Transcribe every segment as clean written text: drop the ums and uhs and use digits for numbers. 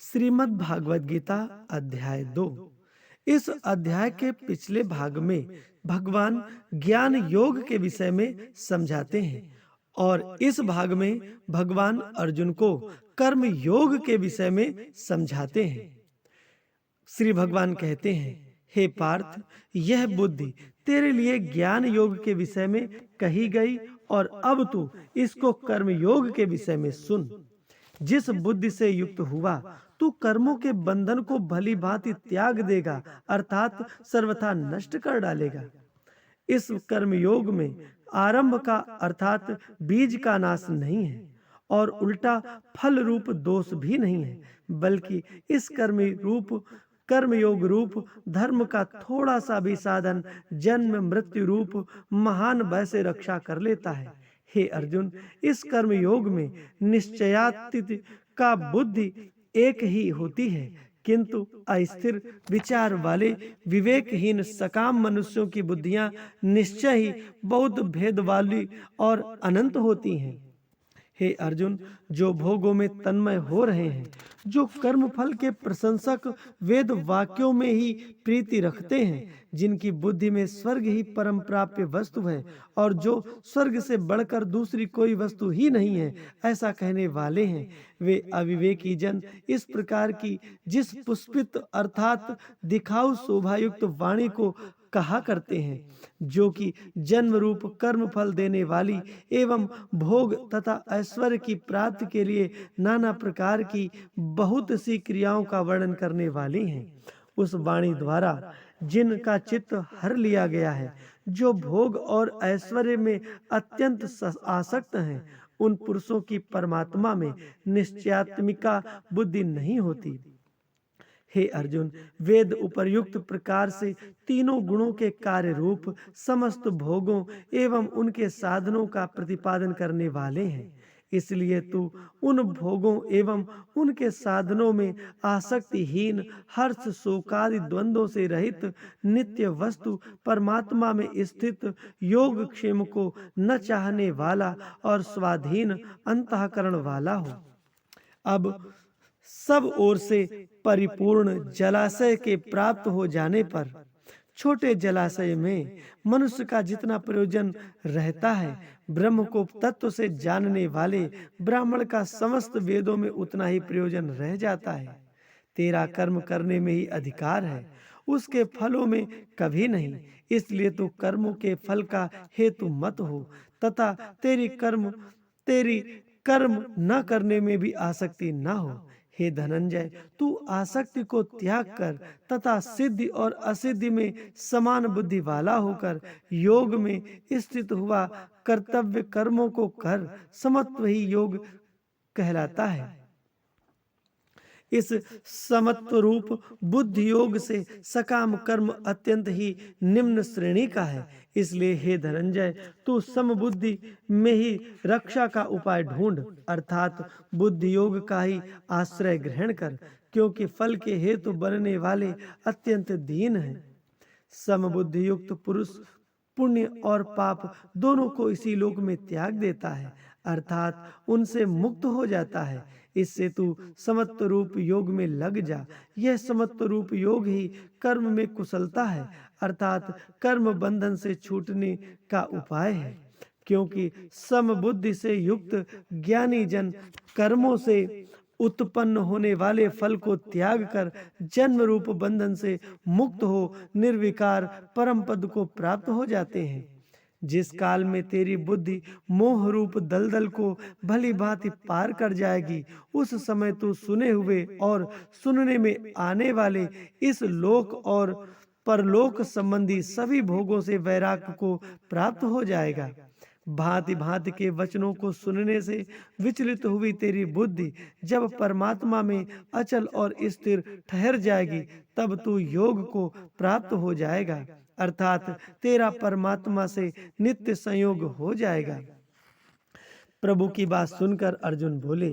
श्रीमद् भागवत गीता अध्याय 2। इस अध्याय के पिछले भाग में भगवान ज्ञान योग के विषय में समझाते हैं और इस भाग में भगवान अर्जुन को कर्म योग के विषय में समझाते हैं। श्री भगवान कहते हैं, हे पार्थ, यह बुद्धि तेरे लिए ज्ञान योग के विषय में कही गई और अब तू इसको कर्म योग के विषय में सुन। जिस बुद्धि से युक्त हुआ तू कर्मों के बंधन को भली भांति त्याग देगा, अर्थात सर्वथा नष्ट कर डालेगा। इस कर्म योग में आरंभ का अर्थात बीज का नाश नहीं है और उल्टा फल रूप दोष भी नहीं है, बल्कि इस कर्मयोग रूप धर्म का थोड़ा सा भी साधन जन्म मृत्यु रूप महान भय से रक्षा कर लेता है। हे अर्जुन, इस कर्म योग में निश्चयातीत का बुद्धि एक ही होती है, किंतु अस्थिर विचार वाले विवेकहीन सकाम मनुष्यों की बुद्धियां निश्चय ही बहुत भेद वाली और अनंत होती हैं। हे अर्जुन, जो भोगों में तन्मय हो रहे हैं, जो कर्म फल के प्रशंसक वेद वाक्यों में ही प्रीति रखते हैं, जिनकी बुद्धि में स्वर्ग ही परम प्राप्य वस्तु है और जो स्वर्ग से बढ़कर दूसरी कोई वस्तु ही नहीं है, ऐसा कहने वाले हैं, वे अविवेकी जन इस प्रकार की जिस पुष्पित अर्थात दिखाऊ शोभायुक्त वाणी को कहा करते हैं, जो कि जन्म रूप कर्म फल देने वाली एवं भोग तथा ऐश्वर्य की प्राप्ति के लिए नाना प्रकार की बहुत सी क्रियाओं का वर्णन करने वाली हैं। उस वाणी द्वारा जिनका चित्त हर लिया गया है, जो भोग और ऐश्वर्य में अत्यंत आसक्त हैं, उन पुरुषों की परमात्मा में निश्चयात्मिका बुद्धि नहीं होती। हे अर्जुन, वेद उपर्युक्त प्रकार से तीनों गुणों के कार्य रूप समस्त भोगों एवं उनके साधनों का प्रतिपादन करने वाले हैं। इसलिए तू उन भोगों एवं उनके साधनों में आसक्तिहीन, हर्ष शोकादि द्वंद्वों से रहित नित्य वस्तु परमात्मा में स्थित योग क्षेम को न चाहने वाला और स्वाधीन अंतःकरण वाला हो। अब सब ओर से परिपूर्ण जलाशय के प्राप्त हो जाने पर छोटे जलाशय में मनुष्य का जितना प्रयोजन रहता है, ब्रह्म को तत्व से जानने वाले ब्राह्मण का समस्त वेदों में उतना ही प्रयोजन रह जाता है। तेरा कर्म करने में ही अधिकार है, उसके फलों में कभी नहीं। इसलिए तू कर्मों के फल का हेतु मत हो तथा तेरी कर्म न करने में भी आसक्ति न हो। हे धनंजय, तू आसक्ति को त्याग कर तथा सिद्धि और असिद्धि में समान बुद्धि वाला होकर योग में स्थित हुआ कर्तव्य कर्मों को कर, समत्व ही योग कहलाता है। इस समत्व रूप बुद्धि योग से सकाम कर्म अत्यंत ही निम्न श्रेणी का है। इसलिए हे धनंजय, तू समबुद्धि में ही रक्षा का उपाय ढूंढ, अर्थात बुद्धि योग का ही आश्रय ग्रहण कर, क्योंकि फल के हेतु बनने वाले अत्यंत दीन हैं। समबुद्धि युक्त पुरुष पुण्य और पाप दोनों को इसी लोक में त्याग देता है, अर्थात उनसे मुक्त हो जाता है। इससे तू समत्व रूप योग में लग जा। यह समत्व रूप योग ही कर्म में कुशलता है, अर्थात कर्म बंधन से छूटने का उपाय है। क्योंकि समबुद्धि से युक्त ज्ञानी जन कर्मों से उत्पन्न होने वाले फल को त्याग कर जन्म रूप बंधन से मुक्त हो निर्विकार परम पद को प्राप्त हो जाते हैं। जिस काल में तेरी बुद्धि मोह रूप दलदल को भली भांति पार कर जाएगी, उस समय तू सुने हुए और सुनने में आने वाले इस लोक और परलोक संबंधी सभी भोगों से वैराग्य को प्राप्त हो जाएगा। भांति भांति के वचनों को सुनने से विचलित हुई तेरी बुद्धि जब परमात्मा में अचल और स्थिर ठहर जाएगी, तब तू योग को प्राप्त हो जाएगा, अर्थात तेरा परमात्मा से नित्य संयोग हो जाएगा। प्रभु की बात सुनकर अर्जुन बोले,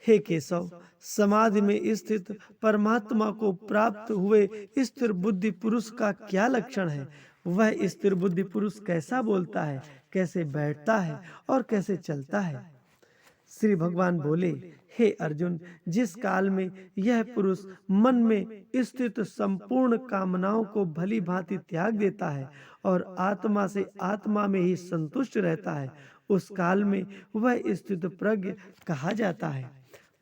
हे केशव, समाधि में स्थित परमात्मा को प्राप्त हुए स्थिर बुद्धि पुरुष का क्या लक्षण है? वह स्थिर बुद्धि पुरुष कैसा बोलता है, कैसे बैठता है और कैसे चलता है? श्री भगवान बोले, हे अर्जुन, जिस काल में यह पुरुष मन में स्थित संपूर्ण कामनाओं को भली भांति त्याग देता है और आत्मा से आत्मा में ही संतुष्ट रहता है, उस काल में वह स्थित प्रज्ञ कहा जाता है।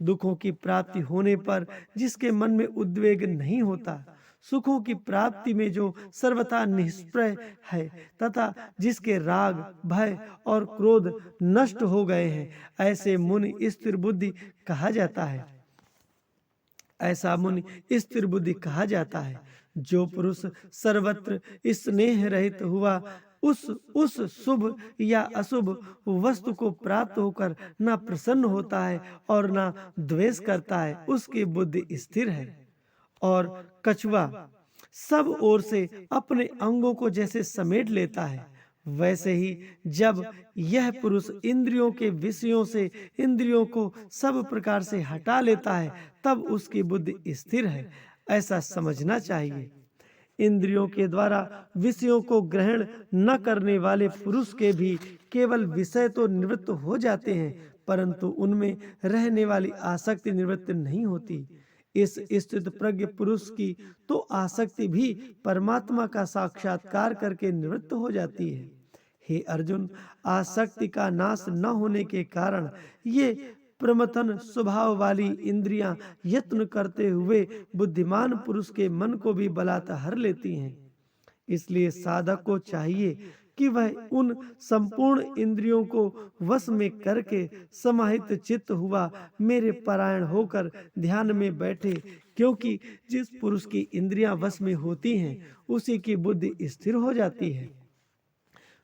दुखों की प्राप्ति होने पर जिसके मन में उद्वेग नहीं होता, सुखों की प्राप्ति में जो सर्वथा निष्प्रय है तथा जिसके राग, भय और क्रोध नष्ट हो गए हैं, ऐसे मुनि स्थिर बुद्धि कहा जाता है। ऐसा मुनि स्थिर बुद्धि कहा जाता है। जो पुरुष सर्वत्र स्नेह रहित हुआ उस शुभ या अशुभ वस्तु को प्राप्त होकर ना प्रसन्न होता है और ना द्वेष करता है, उसकी बुद्धि स्थिर है। और कछुआ सब ओर से अपने अंगों को जैसे समेट लेता है, वैसे ही जब यह पुरुष इंद्रियों के विषयों से इंद्रियों को सब प्रकार से हटा लेता है, तब उसकी बुद्धि स्थिर है, ऐसा समझना चाहिए। इंद्रियों के द्वारा विषयों को ग्रहण न करने वाले पुरुष के भी केवल विषय तो निवृत्त हो जाते हैं, परंतु उनमें रहने वाली आसक्ति निवृत्त नहीं होती। इस स्थित प्रज्ञ पुरुष की तो आसक्ति भी परमात्मा का साक्षात्कार करके निवृत्त हो जाती है। हे अर्जुन, आसक्ति का नाश न होने के कारण ये प्रमथन स्वभाव वाली इंद्रियां यत्न करते हुए बुद्धिमान पुरुष के मन को भी बलात् हर लेती हैं। इसलिए साधक को चाहिए कि वह उन संपूर्ण इंद्रियों को वश में करके समाहित चित्त हुआ मेरे परायण होकर ध्यान में बैठे, क्योंकि जिस पुरुष की इंद्रियां वश में होती हैं उसी की बुद्धि स्थिर हो जाती है।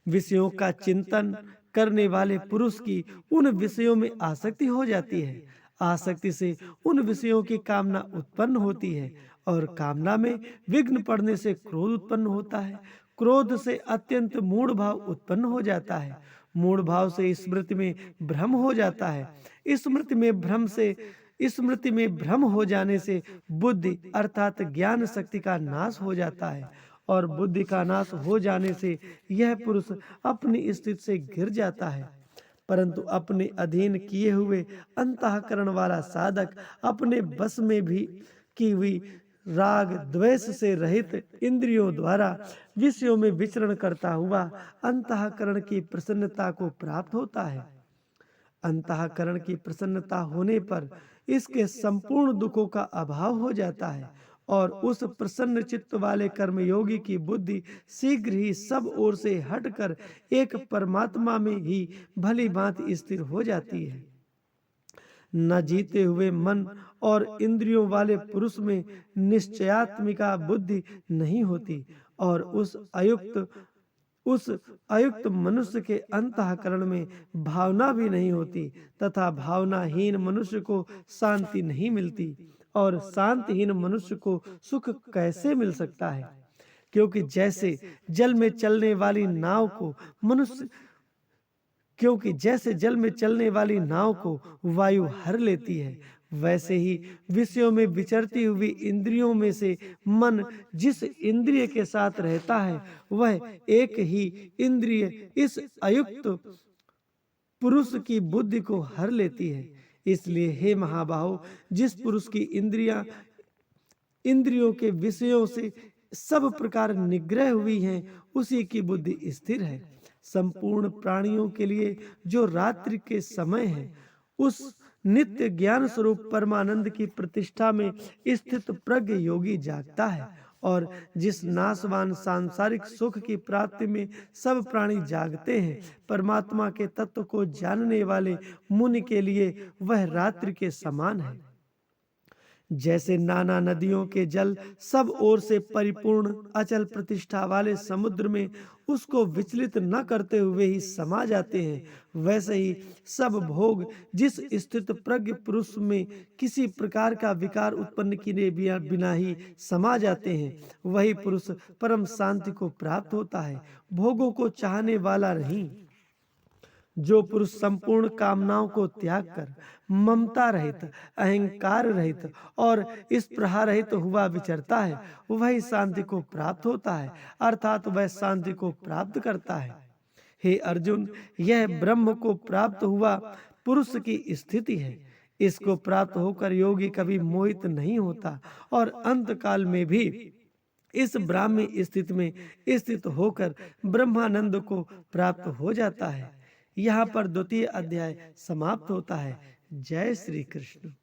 विषयों का चिंतन करने वाले पुरुष की उन विषयों में आसक्ति हो जाती है। आसक्ति से उन विषयों की कामना उत्पन्न होती है और कामना में विघ्न पड़ने से क्रोध उत्पन्न होता है। क्रोध से अत्यंत मूढ़ भाव उत्पन्न हो जाता है। मूढ़ भाव से स्मृति में भ्रम हो जाता है। स्मृति में भ्रम हो जाने से बुद्धि अर्थात ज्ञान शक्ति का नाश हो जाता है और बुद्धि का नाश हो जाने से यह पुरुष अपनी स्थिति से गिर जाता है। परंतु अपने अधीन किए हुए अंतःकरण वाला साधक अपने बस में भी की हुई राग द्वेष से रहित इंद्रियों द्वारा विषयों में विचरण करता हुआ अंतःकरण की प्रसन्नता को प्राप्त होता है। अंतःकरण की प्रसन्नता होने पर इसके संपूर्ण दुखों का अभाव हो जाता है और उस प्रसन्न चित्त वाले कर्मयोगी की बुद्धि शीघ्र ही सब ओर से हटकर एक परमात्मा में ही भली भांति स्थिर हो जाती है। न जीते हुए मन और इंद्रियों वाले पुरुष में निश्चयात्मिका बुद्धि नहीं होती और उस अयुक्त मनुष्य के अंतःकरण में भावना भी नहीं होती तथा भावनाहीन मनुष्य को शांति नहीं मिलती। और शांतिहीन मनुष्य को सुख कैसे मिल सकता है? क्योंकि जैसे जल में चलने वाली नाव को वायु हर लेती है, वैसे ही विषयों में विचरती हुई इंद्रियों में से मन जिस इंद्रिय के साथ रहता है वह एक ही इंद्रिय इस अयुक्त पुरुष की बुद्धि को हर लेती है। इसलिए हे महाबाहो, जिस पुरुष की इंद्रियों के विषयों से सब प्रकार निग्रह हुई हैं, उसी की बुद्धि स्थिर है। संपूर्ण प्राणियों के लिए जो रात्रि के समय है, उस नित्य ज्ञान स्वरूप परमानंद की प्रतिष्ठा में स्थित प्रज्ञ योगी जागता है और जिस नाशवान सांसारिक सुख की प्राप्ति में सब प्राणी जागते हैं, परमात्मा के तत्व को जानने वाले मुनि के लिए वह रात्रि के समान है। जैसे नाना नदियों के जल सब ओर से परिपूर्ण अचल प्रतिष्ठा वाले समुद्र में उसको विचलित न करते हुए ही समा जाते हैं, वैसे ही सब भोग जिस स्थित प्रज्ञ पुरुष में किसी प्रकार का विकार उत्पन्न किए बिना ही समा जाते हैं, वही पुरुष परम शांति को प्राप्त होता है, भोगों को चाहने वाला नहीं। जो पुरुष संपूर्ण कामनाओं को त्याग कर ममता रहित, अहंकार रहित और स्पृहा रहित हुआ विचरता है, वही शांति को प्राप्त होता है, अर्थात वह शांति को प्राप्त करता है। हे अर्जुन, यह ब्रह्म को प्राप्त हुआ पुरुष की स्थिति है। इसको प्राप्त होकर योगी कभी मोहित नहीं होता और अंत काल में भी इस ब्राह्मी स्थिति में स्थित होकर ब्रह्मानंद को प्राप्त हो जाता है। यहाँ पर द्वितीय अध्याय समाप्त होता है। जय श्री कृष्ण।